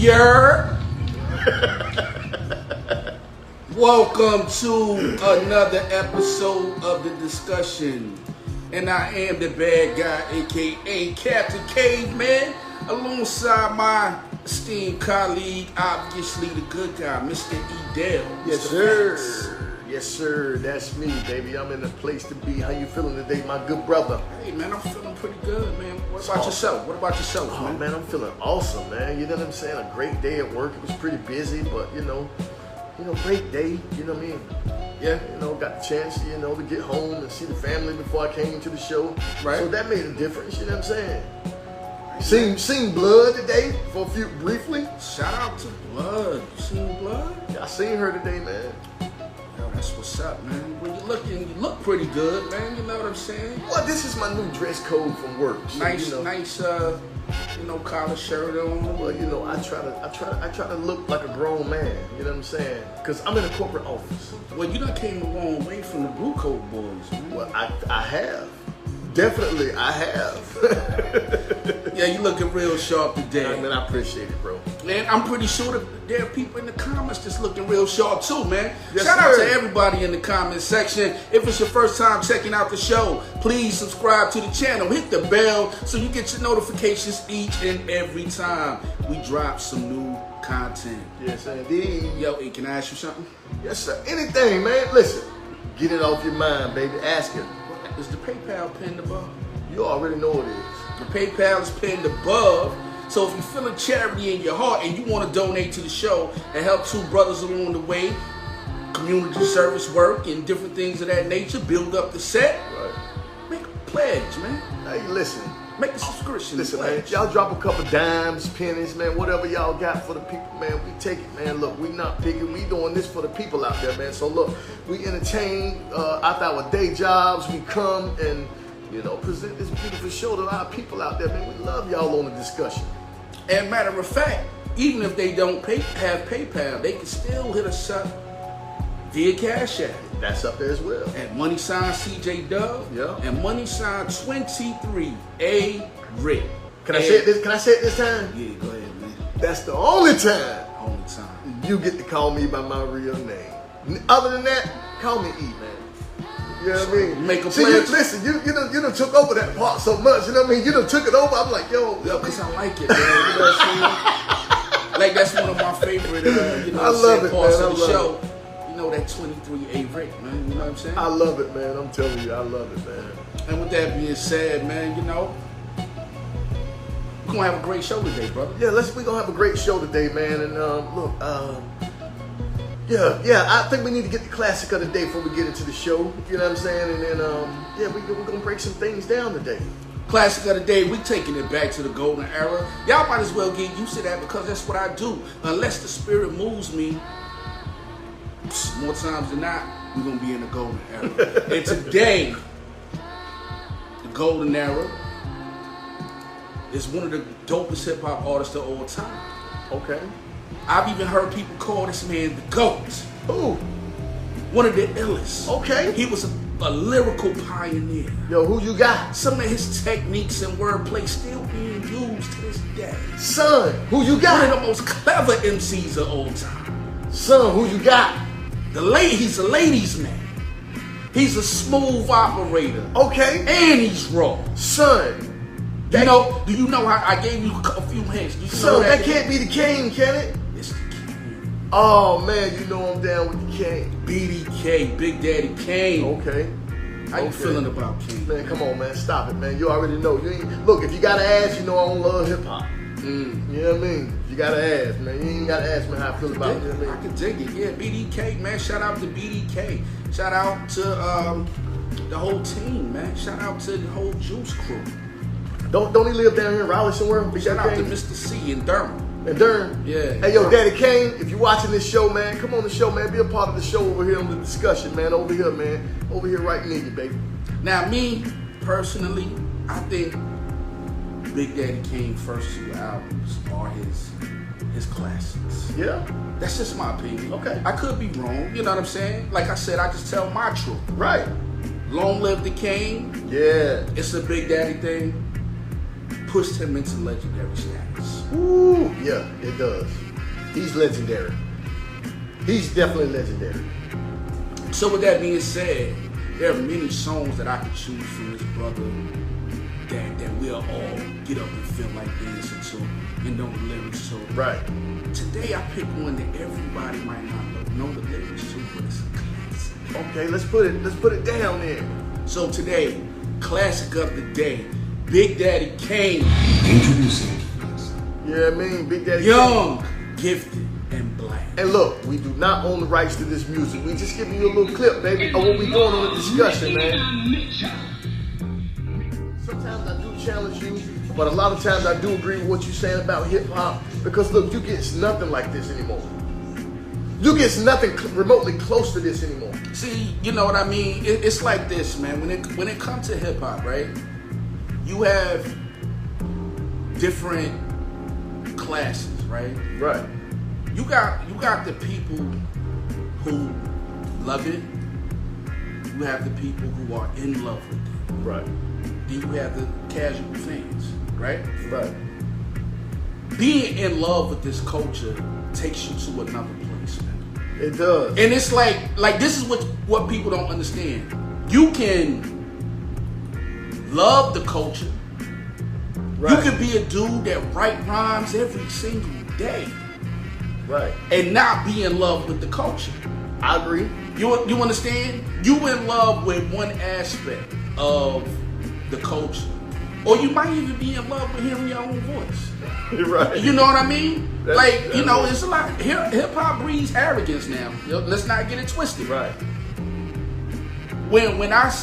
Yer. Welcome to another episode of The Discussion. And I am the bad guy, aka Captain Caveman, alongside my esteemed colleague, obviously the good guy, Mr. Edel. Yes, sir. Yes, sir. That's me, baby. I'm in the place to be. How you feeling today, my good brother? Hey, man, I'm feeling pretty good, man. What about yourself? What about yourself, Oh, man? man, I'm feeling awesome, man. You know what I'm saying? A great day at work. It was pretty busy, but, great day. You know what I mean? Yeah, got the chance, to get home and see the family before I came to the show. Right. So that made a difference, you know what I'm saying? Seen Blood today briefly. Shout out to Blood. You seen Blood? Yeah, I seen her today, man. Yo, that's what's up, man. When you look pretty good, man. You know what I'm saying? Well, this is my new dress code from work. So, Nice, collar shirt on. Well, I try to look like a grown man. You know what I'm saying? Because I'm in a corporate office. Well, you done came a long way from the Blue Coat Boys, man. Well, I have. Definitely, I have. Yeah, you looking real sharp today. I mean, I appreciate it, bro. Man, I'm pretty sure that there are people in the comments that's looking real sharp too, man. Yes, Shout out sir. to everybody in the comment section. If it's your first time checking out the show, please subscribe to the channel. Hit the bell so you get your notifications each and every time we drop some new content. Yes, indeed. Yo, hey, can I ask you something? Yes, sir. Anything, man. Listen, get it off your mind, baby. Ask it. Is the PayPal pinned above? You already know it is. The PayPal is pinned above. So if you're feeling charity in your heart and you want to donate to the show and help two brothers along the way, community service work and different things of that nature, build up the set, Right. make a pledge, man. Hey, listen. Make a subscription. Listen, man. pledge. Y'all drop a couple dimes, pennies, man. Whatever y'all got for the people, man. We take it, man. Look, we not picking. We doing this for the people out there, man. So look, we entertain after our day jobs. We come and present this beautiful show to our people out there, man. We love y'all on the discussion. And matter of fact, even if they don't have PayPal, they can still hit us up via Cash App. That's up there as well. At money sign CJ Dove. Yeah. And money sign 23A Rick. Can I say it this? Can I say it this time? Yeah, go ahead, man. That's the only time Only time. you get to call me by my real name. Other than that, call me E, man. You know what I mean? Make a See, pledge. listen, you done took over that part so much. You know what I mean? You done took it over. I'm like, yo, Because I like it, man. You know what I'm saying? Like, that's one of my favorite, I love it, parts man. of the I love show. You know, that 23A Rick, man. You know what I'm saying? I love it, man. I'm telling you, I love it, man. And with that being said, man, we're going to have a great show today, brother. Yeah, we're gonna have a great show today, man. And look, I think we need to get the classic of the day before we get into the show. You know what I'm saying? And then, we're gonna break some things down today. Classic of the day, we taking it back to the golden era. Y'all might as well get used to that because that's what I do. Unless the spirit moves me, more times than not, we're going to be in the golden era. And today, the golden era is one of the dopest hip-hop artists of all time. Okay. I've even heard people call this man the GOAT. Ooh. One of the illest. Okay. He was a lyrical pioneer. Yo, who you got? Some of his techniques and wordplay still being used to this day. Son, who you One got? of the most clever MCs of all time. Son, who you got? He's a ladies' man. He's a smooth operator. Okay. And he's raw. Son. Do you know how I gave you a few hints? Do you know Son, that can't be the king, can it? It's the king. Oh, man, you know I'm down with the king. BDK, Big Daddy Kane. Okay. How you feeling about King? Man, come on, man. Stop it, man. You already know. Look, if you gotta ask, I don't love hip-hop. You know what I mean? You gotta ask, man. You ain't gotta ask me how I feel about it. You know what I I mean? can dig it. Yeah, BDK, man. Shout out to BDK. Shout out to the whole team, man. Shout out to the whole Juice crew. Don't he live down here in Raleigh somewhere? Big Shout out Daddy to Kane? Mr. C in Durham. And Durham. Yeah. Hey, yo, Daddy Kane, if you're watching this show, man, come on the show, man. Be a part of the show over here on the discussion, man. Over here, man. Over here right near you, baby. Now, me, personally, I think Big Daddy Kane's first two albums are his classics. Yeah? That's just my opinion. Okay. I could be wrong, you know what I'm saying? Like I said, I just tell my truth. Right. Long Live the King. Yeah. It's a Big Daddy thing. pushed him into legendary status. Ooh, yeah, it does. He's legendary. He's definitely legendary. So with that being said, there are many songs that I could choose from this brother that we'll all get up and feel like dancing to and know the lyrics to. Right. Today I picked one that everybody might not know the lyrics to, but it's a classic. Okay, let's put it down there. So today, classic of the day, Big Daddy Kane. Introducing. Yeah, I mean, Big Daddy Young, Gifted, and Black. And look, we do not own the rights to this music. We just giving you a little clip, baby, of what we doing on the discussion, man. Sometimes I do challenge you, but a lot of times I do agree with what you're saying about hip hop. Because look, you get nothing like this anymore. You get nothing remotely close to this anymore. See, you know what I mean? It's like this, man. When it comes to hip hop, right? You have different classes, right? Right. You got the people who love it. You have the people who are in love with it. Right. Then you have the casual fans, right? Right. Being in love with this culture takes you to another place, man. It does. And it's like this is what people don't understand. You can love the culture. Right. You could be a dude that write rhymes every single day. Right. And not be in love with the culture. I agree. You understand? You in love with one aspect of the culture. Or you might even be in love with hearing your own voice. Right. You know what I mean? It's a lot. Hip hop breeds arrogance now. Let's not get it twisted. Right. When I,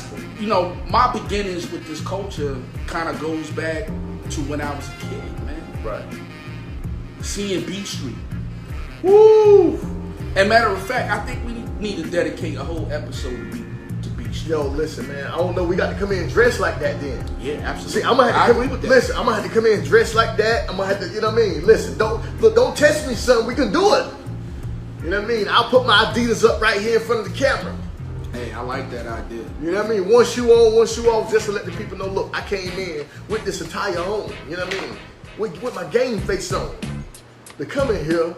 my beginnings with this culture kind of goes back to when I was a kid, man. Right. Seeing Beat Street. Woo! And matter of fact, I think we need to dedicate a whole episode to Beat Street. Yo, listen, man. I don't know. We got to come in dressed like that then. Yeah, absolutely. See, I'm gonna have to agree with that. Listen, I'm gonna have to come in dressed like that. I'm gonna have to, you know what I mean? Listen, don't test me, son. We can do it. You know what I mean? I'll put my Adidas up right here in front of the camera. Hey, I like that idea. You know what I mean? One shoe on, one shoe off, just to let the people know, look, I came in with this attire on. You know what I mean? With my game face on. To come in here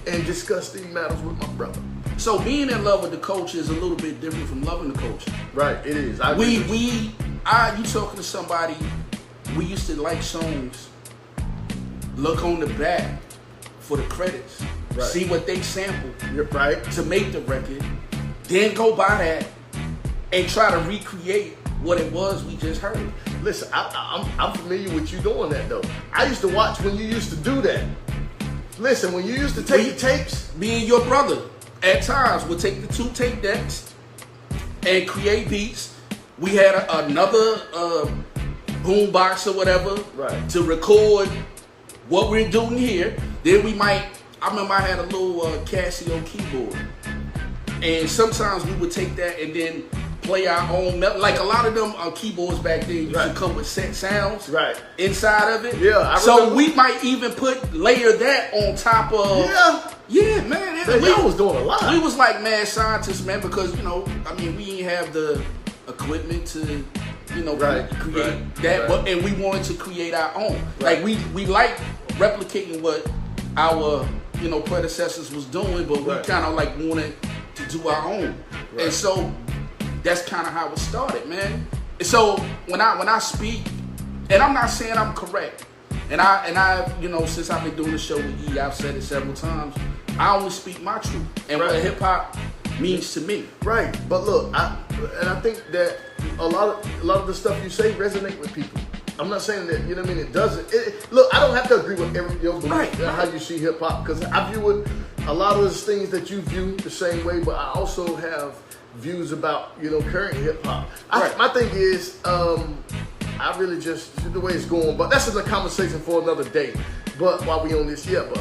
and discuss these matters with my brother. So being in love with the culture is a little bit different from loving the culture. Right, it is. You talking to somebody, we used to like songs, look on the back for the credits, right. See what they sampled right. to make the record, then go buy that and try to recreate what it was we just heard. Listen, I'm familiar with you doing that though. I used to watch when you used to do that. Listen, when you used to take the tapes. Me and your brother, at times, would take the 2 tape decks and create beats. We had another boom box or whatever right. to record what we're doing here. Then I remember I had a little Casio keyboard. And sometimes we would take that and then play our own, like a lot of them keyboards back then used to come with set sounds inside of it. Yeah, so we might even layer that on top of. Yeah, man. We was doing a lot. We was like mad scientists, man, because we didn't have the equipment to, create that, but and we wanted to create our own. Like we like replicating what our predecessors was doing, but we kind of like wanted to do our own, and so. That's kind of how it started, man. So when I speak, and I'm not saying I'm correct, and I since I've been doing the show with E, I've said it several times. I only speak my truth and what hip hop means to me. Right, but look, I think that a lot of the stuff you say resonate with people. I'm not saying that it doesn't. Look, I don't have to agree with your belief how you see hip hop because I view it a lot of those things that you view the same way, but I also have views about current hip hop. My thing is I really just the way it's going, but that's a conversation for another day. But while we on this, but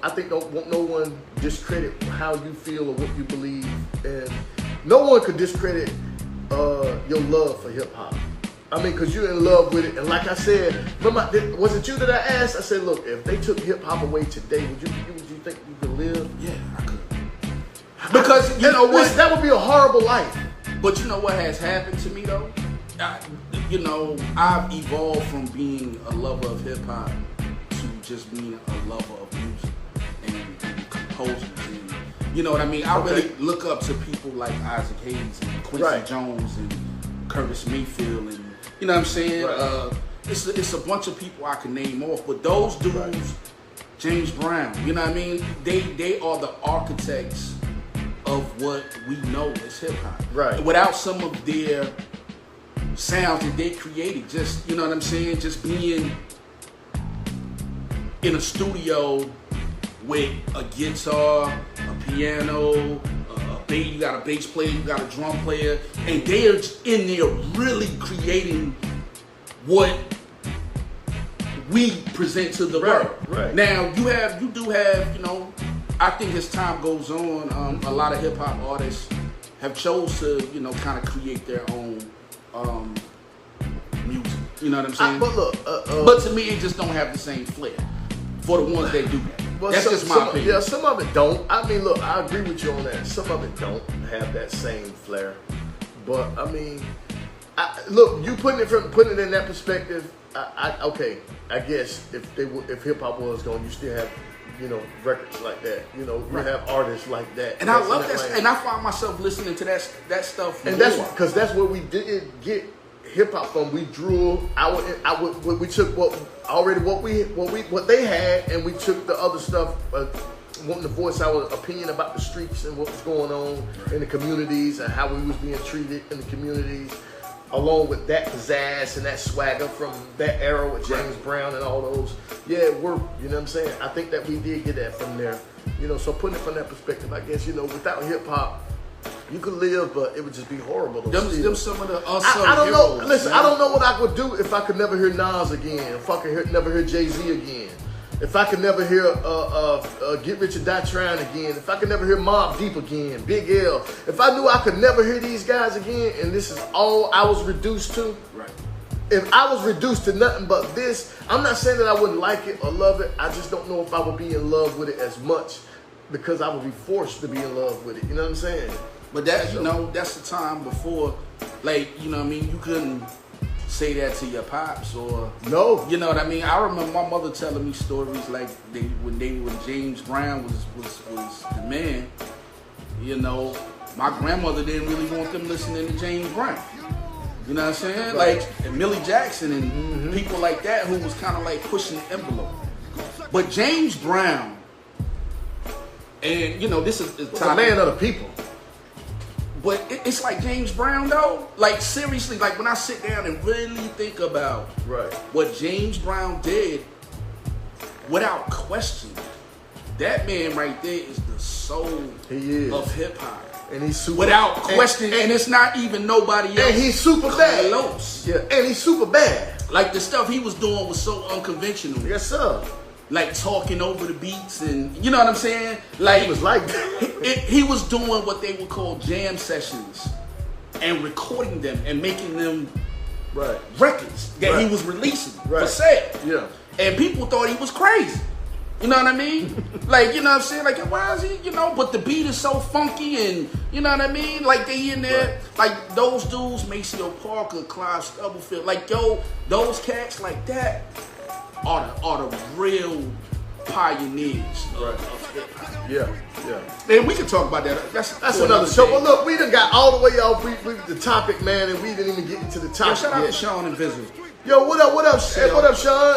I think don't want no one discredit how you feel or what you believe, and no one could discredit your love for hip hop. I mean, because you're in love with it, and like I said, remember, was it you that I asked? I said, look, if they took hip hop away today, would you think you could live? Yeah, I could. Because what? That would be a horrible life. But you know what has happened to me though? you know, I've evolved from being a lover of hip hop to just being a lover of music and composers. And, you know what I mean? I really look up to people like Isaac Hayes and Quincy Jones and Curtis Mayfield, and you know what I'm saying? Right. It's a bunch of people I can name off, but those dudes, James Brown, you know what I mean? They are the architects of what we know as hip hop. Right. Without some of their sounds that they created, just, you know what I'm saying? Just being in a studio with a guitar, a piano, you got a bass player, you got a drum player, and they're in there really creating what we present to the world. Right. Now you do have, you know, I think as time goes on, a lot of hip hop artists have chose to, you know, kind of create their own music. You know what I'm saying? But look, but to me, it just don't have the same flair for the ones that do that. Well, that's just my opinion. Yeah, some of it don't. I mean, look, I agree with you on that. Some of it don't have that same flair. But I mean, look, you putting it in that perspective. I guess if hip hop was going, you still have, you know, records like that. You know, you have artists like that. And I love that, and I find myself listening to that stuff. And that's because that's where we did get hip hop from. We drew we took what they had, and we took the other stuff, wanting to voice our opinion about the streets and what was going on in the communities and how we was being treated in the communities, along with that pizzazz and that swagger from that era with James Brown and all those. Yeah, it worked. You know what I'm saying? I think that we did get that from there. You know, so putting it from that perspective, I guess, you know, without hip hop, you could live, but it would just be horrible. Them some of the I don't know. Listen, I don't know what I would do if I could never hear Nas again. If I could never hear Jay-Z again. If I could never hear Get Rich or Die Trying again. If I could never hear Mobb Deep again. Big L. If I knew I could never hear these guys again, and this is all I was reduced to. Right. If I was reduced to nothing but this, I'm not saying that I wouldn't like it or love it. I just don't know if I would be in love with it as much, because I would be forced to be in love with it. You know what I'm saying? But that, you know, that's the time before, like, you know what I mean, you couldn't say that to your pops or... No. You know what I mean? I remember my mother telling me stories like when James Brown was the man, you know, my grandmother didn't really want them listening to James Brown. You know what I'm saying? Right. Like, and Millie Jackson and people like that who was kind of like pushing the envelope. But James Brown, and, you know, this is a man of the people. But it's like James Brown, though. Like, seriously, like when I sit down and really think about what James Brown did, without question, that man right there is the soul of hip hop. And he's super without question, and it's not even nobody else. And he's super bad. Yeah, and he's super bad. Like the stuff he was doing was so unconventional. Yes, sir. Like talking over the beats, and you know what I'm saying? Like he was like that. He was doing what they would call jam sessions and recording them and making them records that he was releasing for sale. Yeah. And people thought he was crazy. You know what I mean? Like, you know what I'm saying? Like, why is he, you know, but the beat is so funky, and you know what I mean? Like, they in there, like those dudes, Maceo Parker, Clive Stubblefield, like, yo, those cats like that are the real pioneers of hip hop. Yeah. And we can talk about that. That's another show. But look, we done got all the way off the topic, man, and we didn't even get into the topic. Shout out to Sean and Visible. Yo, what up, Sean?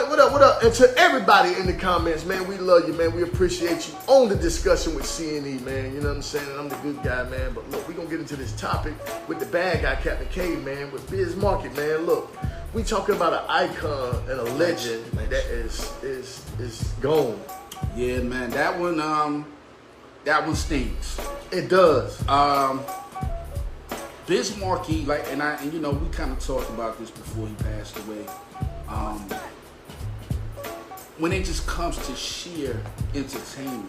What up? And to everybody in the comments, man, we love you, man. We appreciate you on the discussion with CNE, man. You know what I'm saying? And I'm the good guy, man. But look, we're going to get into this topic with the bad guy, Captain K, man, with Biz Markie, man. Look, we talking about an icon and a legend that is gone. Yeah, man. That one stings. It does. Biz Markie, like, and you know, we kind of talked about this before he passed away. When it just comes to sheer entertainment,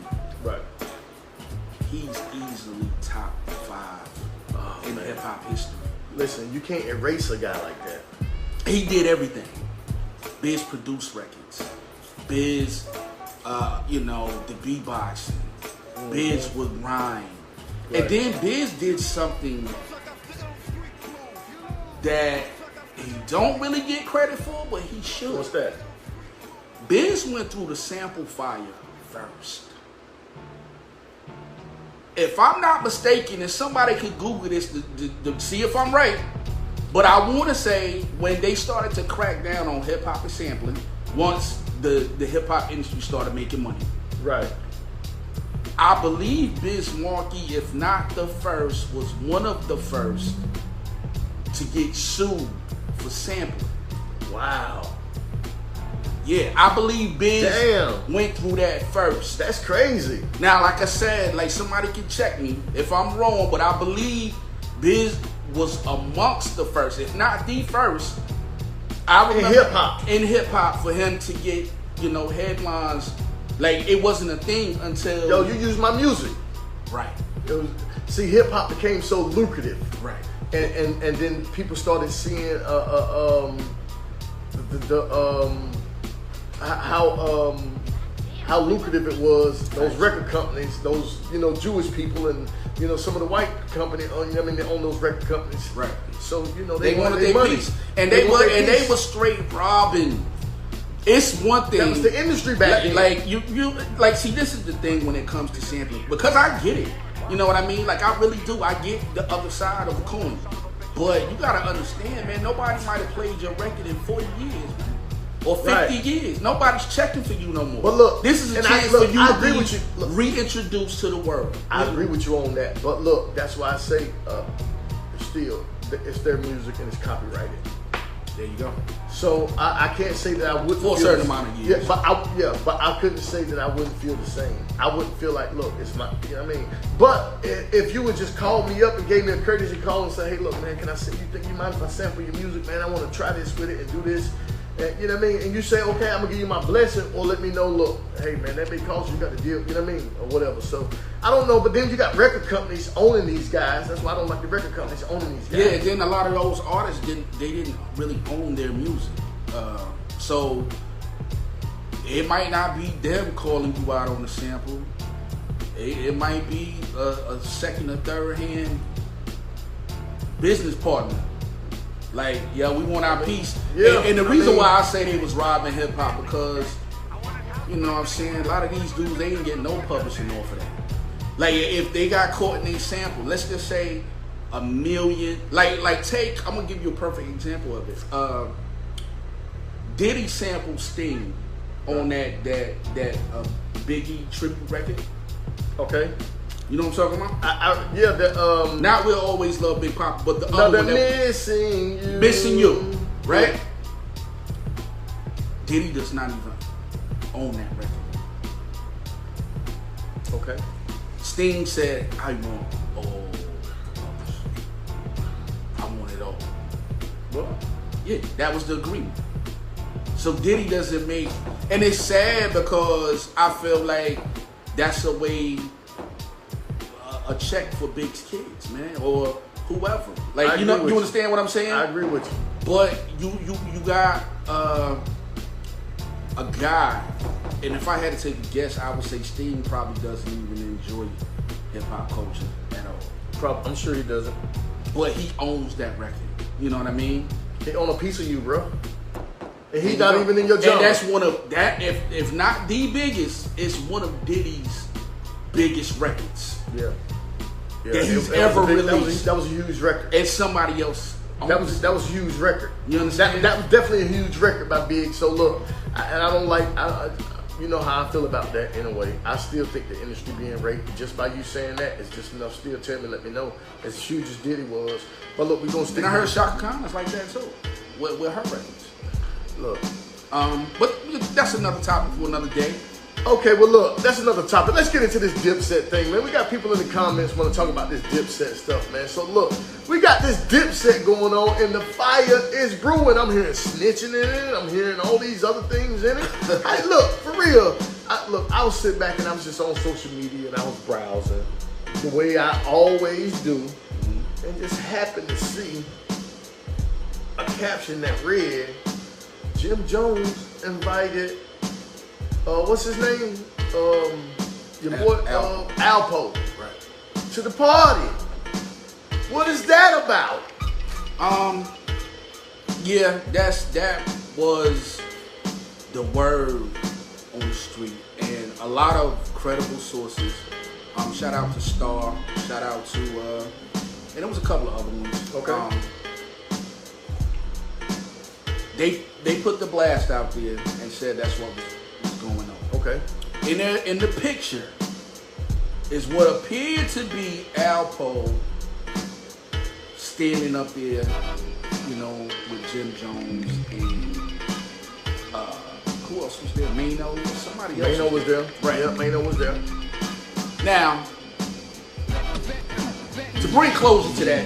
he's easily top 5 in hip hop history. Listen, you can't erase a guy like that. He did everything. Biz produced records. Biz, you know, the beatboxing. Biz would rhyme. And then Biz did something that he don't really get credit for, but he should. What's that? Biz went through the sample fire first. If I'm not mistaken, and somebody could Google this to see if I'm right, but I want to say when they started to crack down on hip hop and sampling, once the hip hop industry started making money. Right. I believe Biz Markie, if not the first, was one of the first to get sued for sampling. Wow. Yeah, I believe Biz went through that first. That's crazy. Now, like I said, like somebody can check me if I'm wrong, but I believe Biz was amongst the first, if not the first. I remember in hip hop for him to get, headlines. Like it wasn't a thing until you use my music. Right. See, hip hop became so lucrative. Right. And then people started seeing how lucrative it was. Those record companies, those Jewish people, and some of the white company. They own those record companies. Right. So they wanted their money. Piece, and they were straight robbing. It's one thing. That was the industry back then. Like you see, this is the thing when it comes to sampling, because I get it. You know what I mean? Like I really do. I get the other side of the coin, but you gotta understand, man. Nobody might have played your record in 40 years, man. Or 50 years. Nobody's checking for you no more. But look, this is a chance for you to be reintroduced to the world. I agree with you on that. But look, that's why I say still, it's their music and it's copyrighted. There you go. So I can't say that I wouldn't for a certain amount of years. Yeah, but I couldn't say that I wouldn't feel the same. I wouldn't feel like, look, it's my, you know what I mean? But if you would just call me up and gave me a courtesy call and say, hey, look, man, can I say, you think you mind if I sample your music, man? I want to try this with it and do this. And, you know what I mean? And you say, okay, I'm going to give you my blessing, or let me know, look, hey, man, that may cost you, got to deal, you know what I mean? Or whatever. So, I don't know, but then you got record companies owning these guys. That's why I don't like the record companies owning these guys. Yeah, then a lot of those artists, didn't really own their music. So, it might not be them calling you out on the sample. It might be a second or third hand business partner. Like, yeah, we want our piece. Yeah, and the reason why I say they was robbing hip hop, because, you know what I'm saying, a lot of these dudes, they ain't getting no publishing off of that. Like, if they got caught in a sample, let's just say 1 million. Like take, I'm gonna give you a perfect example of it. Diddy sampled Sting on that Biggie tribute record. Okay. You know what I'm talking about? Yeah, Not We'll Always Love Big Papa, but the other one. Missing You, right? Diddy does not even own that record. Okay. Sting said, I want all. I want it all. What? Yeah, that was the agreement. So Diddy doesn't make, and it's sad because I feel like that's a way, a check for Big's kids, man, or whoever. Like, you understand what I'm saying? I agree with you. But you got a guy, and if I had to take a guess, I would say Sting probably doesn't even enjoy hip hop culture at all. I'm sure he doesn't. But he owns that record. You know what I mean? He own a piece of you, bro. And he's not even in your job. And that's one of that. If not the biggest, it's one of Diddy's biggest records. Yeah. That he's ever released. That was a huge record. And somebody else. That was a huge record. You understand? That was definitely a huge record by Big. So look, I don't like. You know how I feel about that in a way. I still think the industry being raped. Just by you saying that, it's just enough. Still tell me, let me know. As huge as Diddy was, but look, we gonna stick. And I heard Shaka Khan is like that too, with her records. Look, but that's another topic for another day. Okay, well look, that's another topic. Let's get into this Dipset thing, man. We got people in the comments want to talk about this Dipset stuff, man. So look, we got this Dipset going on, and the fire is brewing. I'm hearing snitching in it. I'm hearing all these other things in it. Hey, look, for real. I was sitting back and I was just on social media and I was browsing the way I always do, and just happened to see a caption that read, Jim Jones invited, what's his name? Your boy, Alpo. Right. To the party. What is that about? Yeah, that was the word on the street, and a lot of credible sources. Shout out to Star. Shout out to and there was a couple of other ones. Okay. They put the blast out there and said that's what was going on. Okay. In the picture is what appeared to be Alpo standing up there, you know, with Jim Jones and who else was there? Mano or somebody else? Mano was there. Right. Yeah, Mano was there. Now, to bring closure to that,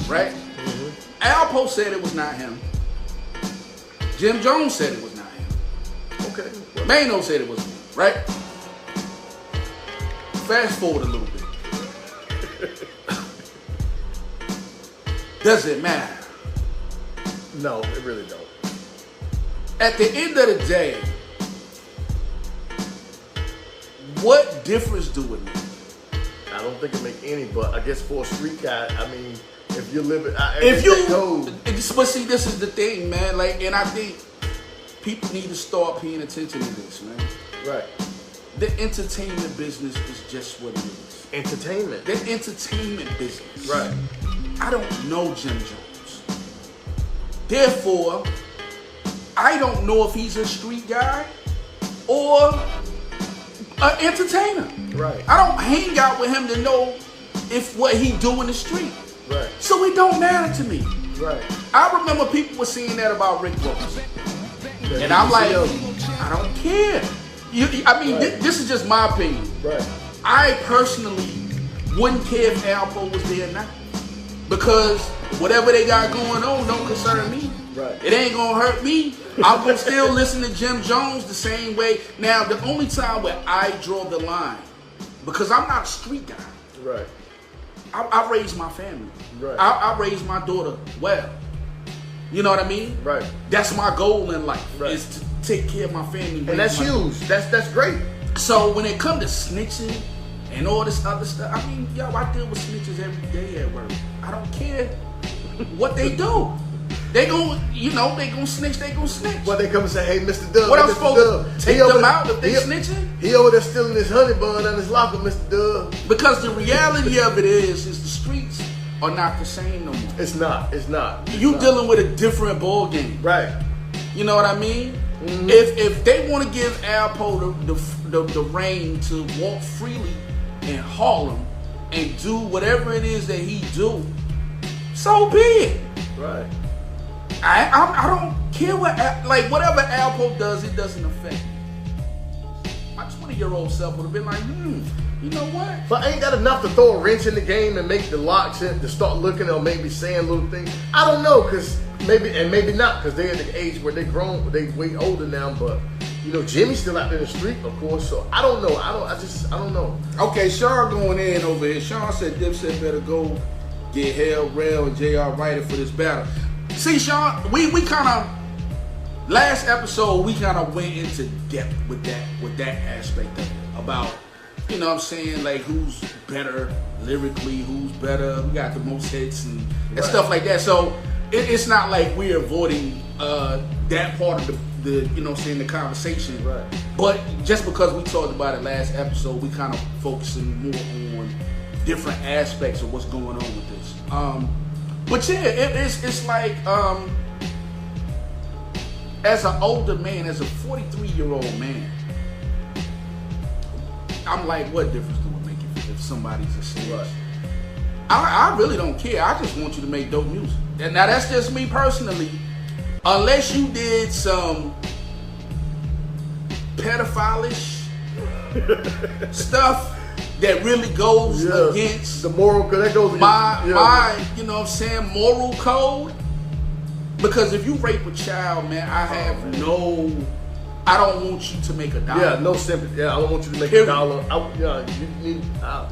right? Mm-hmm. Alpo said it was not him. Jim Jones said it was not him. Okay. Mano said it was him, right? Fast forward a little bit. Does it matter? No, it really don't. At the end of the day, what difference do it make? I don't think it make any, but I guess for a street guy, I mean, if you're living, but see, this is the thing, man. Like, and I think people need to start paying attention to this, man. Right. The entertainment business is just what it is. Entertainment. The entertainment business. Right. I don't know Jim Jones. Therefore, I don't know if he's a street guy or an entertainer. Right. I don't hang out with him to know if what he do in the street. Right. So it don't matter to me. Right. I remember people were saying that about Rick Ross. And I'm like, I don't care. This is just my opinion. Right. I personally wouldn't care if Alpo was there or not. Because whatever they got going on don't concern me. Right. It ain't gonna hurt me. I'm gonna still listen to Jim Jones the same way. Now, the only time where I draw the line, because I'm not a street guy. Right. I raised my family. Right. I raised my daughter well. You know what I mean? Right. That's my goal in life, right. is to take care of my family. And that's huge. That's great. So when it comes to snitching and all this other stuff, I mean, yo, I deal with snitches every day at work. I don't care what they do. They gon' snitch, they gon' snitch. Well, they come and say, hey, Mr. Dub. What I'm Mr. supposed to take them out if they snitching? He over there stealing his honey bun out his locker, Mr. Dub. Because the reality of it is the streets are not the same no more. It's not. You dealing with a different ball game. Right. You know what I mean? Mm-hmm. If they want to give Alpo the reign to walk freely in Harlem and do whatever it is that he do, so be it. Right. I don't care whatever Alpo does, it doesn't affect me. My 20-year-old self would have been like, you know what? But ain't that enough to throw a wrench in the game and make the locks in to start looking or maybe saying little things? I don't know, cause maybe not, cause they're at the age where they grown, they way older now. But you know, Jimmy's still out there in the street, of course. So I don't know. I don't know. Okay, Sean going in over here. Sean said Dipset better go get Hell Rail and JR Ryder for this battle. See, Sean, we kind of last episode we kind of went into depth with that aspect of it, about, you know what I'm saying, like who's better lyrically, who's better, who got the most hits and stuff like that. So it's not like we're avoiding that part of the you know what I'm saying, the conversation. Right. But just because we talked about it last episode, we kind of focusing more on different aspects of what's going on with this. But yeah, it's like as an older man, as a 43-year-old man, I'm like, what difference do it make if somebody's a snitch? Right. I really don't care. I just want you to make dope music. And now that's just me personally. Unless you did some pedophile-ish stuff that really goes against the moral, that goes against my you know what I'm saying, moral code. Because if you rape a child, man, I don't want you to make a dollar. Yeah, no sympathy. Yeah, I don't want you to make a dollar.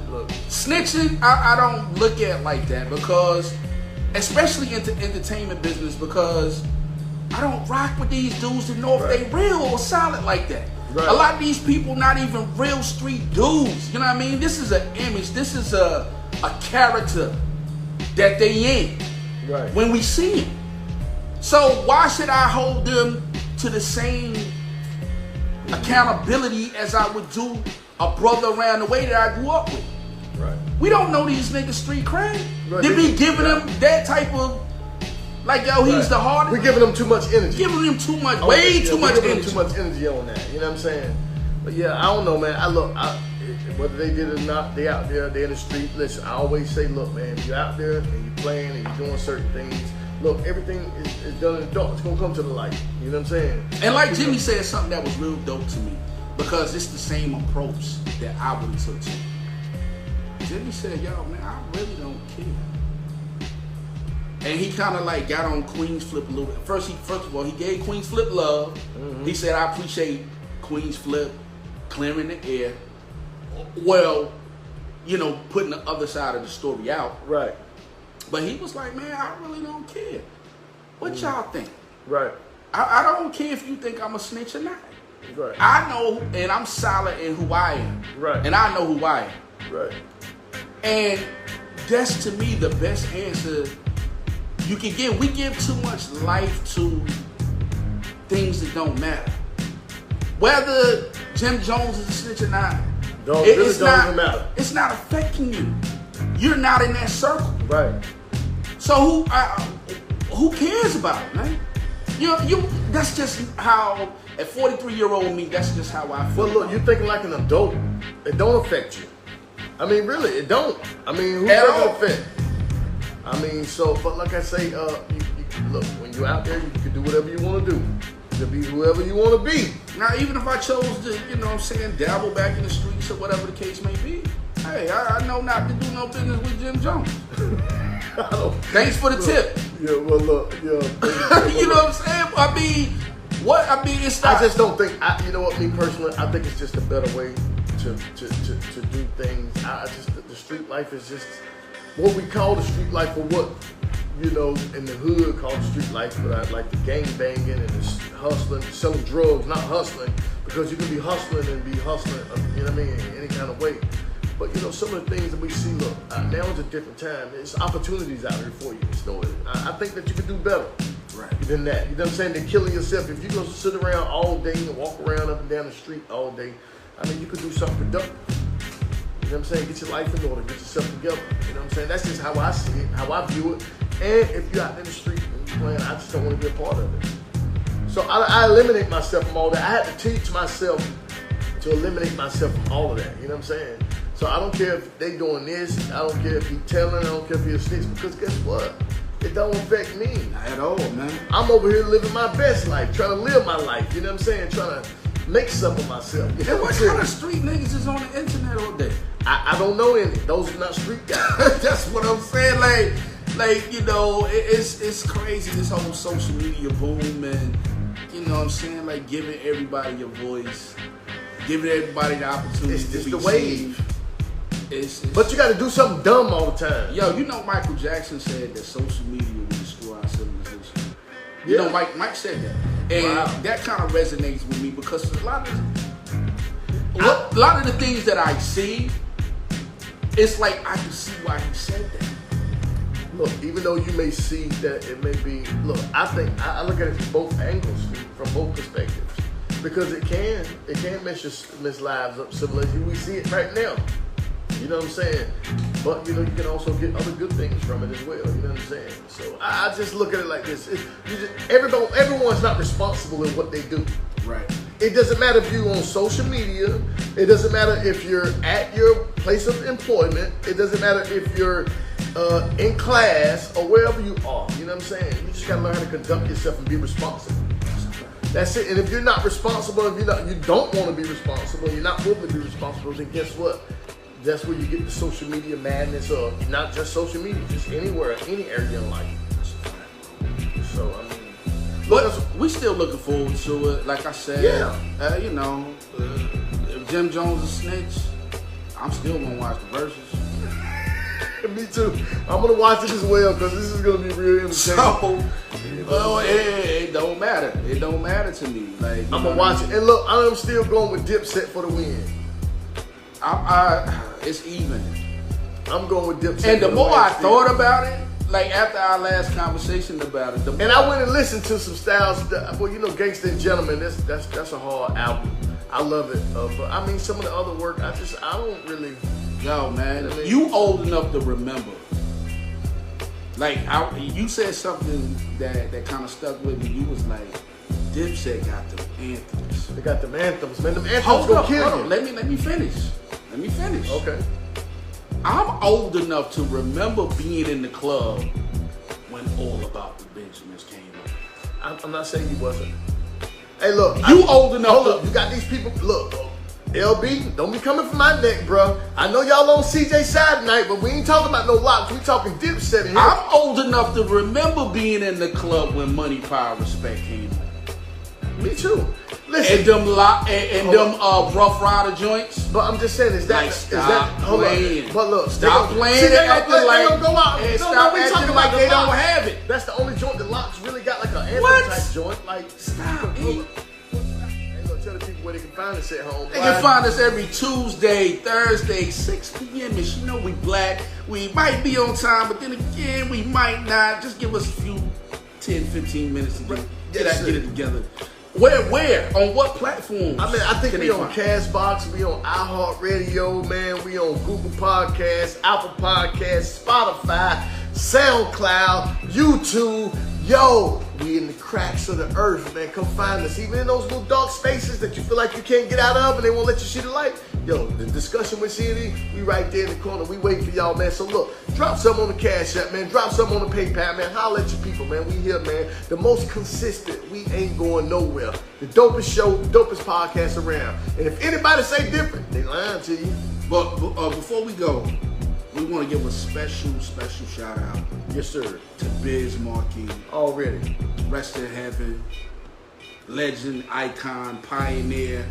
Look. Snitching, I don't look at it like that, because, especially into entertainment business, because I don't rock with these dudes to know if they real or solid like that. Right. A lot of these people not even real street dudes. You know what I mean? This is an image. This is a character that they in. Right. When we see it. So why should I hold them to the same accountability as I would do a brother around the way that I grew up with? Right. We don't know these niggas street cred. Right. They be giving them that type of, like, yo, he's the hardest. We're giving them too much energy. Giving them too much, way too much energy. Too much energy on that. You know what I'm saying? But yeah, I don't know, man. Whether they did it or not, they out there, they in the street. Listen, I always say, look, man, if you're out there and you're playing and you're doing certain things, look, everything is done in the dark. It's gonna come to the light. You know what I'm saying? And like Jimmy said something that was real dope to me, because it's the same approach that I would have took to. Jimmy said, yo, man, I really don't care. And he kind of like got on Queen's Flip a little bit. First of all, he gave Queen's Flip love. Mm-hmm. He said, I appreciate Queen's Flip clearing the air. Well, you know, putting the other side of the story out. Right. But he was like, man, I really don't care what y'all think. Right. I don't care if you think I'm a snitch or not. Right. I know, and I'm solid in who I am. Right. And I know who I am. Right. And that's, to me, the best answer you can give. We give too much life to things that don't matter. Whether Jim Jones is a snitch or not, It doesn't matter. It's not affecting you. You're not in that circle. Right. So who cares about it, man? You. That's just how, at 43-year-old me, that's just how I feel. Well, look, you're thinking like an adult. It don't affect you. I mean, really, it don't. I mean, who does it affect? I mean, so, but like I say, look, when you're out there, you can do whatever you want to do. You can be whoever you want to be. Now, even if I chose to, you know what I'm saying, dabble back in the streets or whatever the case may be, hey, I know not to do no business with Jim Jones. Thanks for the tip. Yeah, well, look, yeah. You know what I'm saying? It's not. I just don't think, you know what, me personally, I think it's just a better way to do things. The street life is just what we call the street life, or what, you know, in the hood called the street life, but I like the gang banging and the hustling, selling drugs, not hustling, because you can be hustling and be hustling, you know what I mean, in any kind of way. But, you know, some of the things that we see, look, now is a different time. There's opportunities out here for you. So I think that you can do better than that. You know what I'm saying? Than killing yourself. If you're going to sit around all day and walk around up and down the street all day, I mean, you could do something productive. You know what I'm saying? Get your life in order. Get yourself together. You know what I'm saying? That's just how I see it, how I view it. And if you're out in the street and you're playing, I just don't want to be a part of it. So I eliminate myself from all that. I had to teach myself to eliminate myself from all of that. You know what I'm saying? So I don't care if they doing this. I don't care if he telling. I don't care if he a snitch. Because guess what? It don't affect me. Not at all, man. I'm over here living my best life. Trying to live my life. You know what I'm saying? Trying to make something of myself. You know and what kind of street niggas is on the internet all day? I don't know any. Those are not street guys. That's what I'm saying. Like you know, it's crazy, this whole social media boom, and you know what I'm saying? Like giving everybody a voice, giving everybody the opportunity to be It's the seen. wave. It's, but you got to do something dumb all the time. Yo, you know Michael Jackson said that social media will destroy our civilization. You know Mike said that. And that kind of resonates with me because a lot of the things that I see, it's like I can see why he said that. Look, even though you may see that it may be, look, I think I look at it from both angles, from both perspectives, because it can mess lives up, civilization. We see it right now. You know what I'm saying? But you know, you can also get other good things from it as well. You know what I'm saying? So I just look at it like this: everyone's not responsible in what they do. Right. It doesn't matter if you're on social media. It doesn't matter if you're at your place of employment. It doesn't matter if you're in class or wherever you are. You know what I'm saying? You just gotta learn how to conduct yourself and be responsible. That's it. And if you're not responsible, if you don't want to be responsible, you're not willing to be responsible, then guess what? That's where you get the social media madness, or not just social media, just anywhere, any area in life. So, I mean, but we still looking forward to it. Like I said, you know, if Jim Jones is a snitch, I'm still gonna watch the verses. Me too. I'm gonna watch it as well because this is gonna be real entertaining. So, well, it don't matter. It don't matter to me. Like I'm gonna watch it. And look, I'm still going with Dipset for the win. It's even. I'm going with Dipset. And the more I thought about it, like after our last conversation about it, and I went and listened to some styles. Well, you know, Gangsta and Gentleman. That's a hard album. I love it. But I mean, some of the other work, I don't really. Yo, man, I mean, you old enough to remember. Like you said something that kind of stuck with me. You was like, Dipset got them anthems. They got them anthems, man. Them anthems Hold gonna up, kill hold you. on. Let me finish. Let me finish. Okay. I'm old enough to remember being in the club when All About the Benjamins came out. I'm not saying you wasn't. Hey, look. You old enough. Hold up. You got these people. Look, LB, don't be coming for my neck, bro. I know y'all on CJ side tonight, but we ain't talking about no locks. We talking Dipset in here. I'm old enough to remember being in the club when Money, Power, Respect came out. Me too. Listen. And them Rough Rider joints. But I'm just saying, Like, stop playing. But look, stop playing see, and acting like, they go out. and No, stop we acting talking like about they the don't Locks. have it. That's the only joint the Locks really got, like an anthem What? type joint. Like, Stop. Hey, look, tell the people where they can find us at home. They can find us every Tuesday, Thursday, 6 p.m. You know we black. We might be on time, but then again, we might not. Just give us a few 10, 15 minutes to get it together. Where? On what platforms? I mean, I think we on Castbox, we on iHeartRadio, man. We on Google Podcasts, Apple Podcasts, Spotify, SoundCloud, YouTube. Yo, we in the cracks of the earth, man. Come find us. Even in those little dark spaces that you feel like you can't get out of and they won't let you see the light. Yo, the discussion with CD, we right there in the corner. We waiting for y'all, man. So look, drop something on the Cash App, man. Drop something on the PayPal, man. Holla at your people, man. We here, man. The most consistent. We ain't going nowhere. The dopest show, the dopest podcast around. And if anybody say different, they lying to you. But before we go, we want to give a special shout out. Yes, sir. To Biz Markie. Already. Rest in heaven. Legend, icon, pioneer.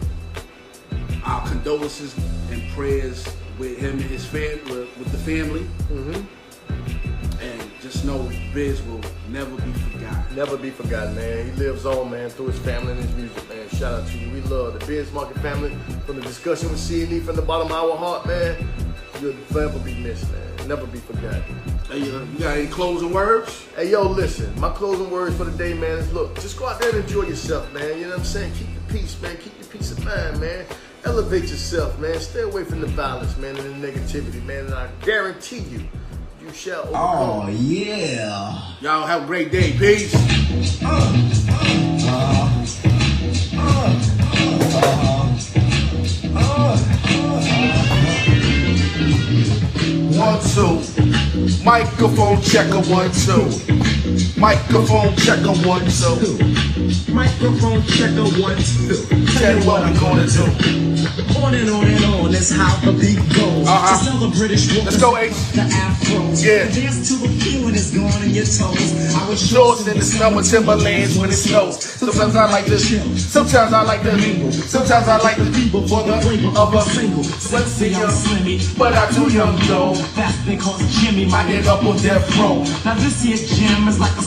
Our condolences and prayers with him and his family, with the family. Mm-hmm. And just know Biz will never be forgotten. Never be forgotten, man. He lives on, man, through his family and his music, man. Shout out to you. We love the Biz Markie family. From the discussion with C&E from the bottom of our heart, man. You'll forever be missed, man. Never be forgotten. Hey, you got any closing words? Hey, yo, listen. My closing words for the day, man, is look, just go out there and enjoy yourself, man. You know what I'm saying? Keep your peace, man. Keep your peace of mind, man. Elevate yourself, man. Stay away from the violence, man, and the negativity, man. And I guarantee you, you shall overcome. Oh, yeah. Y'all have a great day. Peace. 1, 2. Microphone checker 1, 2. Microphone checker 1, 2. Microphone checker 1, 2. Tell you what I'm gonna do. On and on, that's how the beat goes. To sell the British woman, Let's go, Ace. the afros. Yeah. Dance to the feeling it's gone in your toes. I was Shorts in the summer, Timberlands when it snows. Sometimes I like this. Sometimes I like the mingle. Sometimes I like the people for the of a single. Let's see young, but I too young though. That's because Jimmy I might hit up on death row. Now this here Jim is like a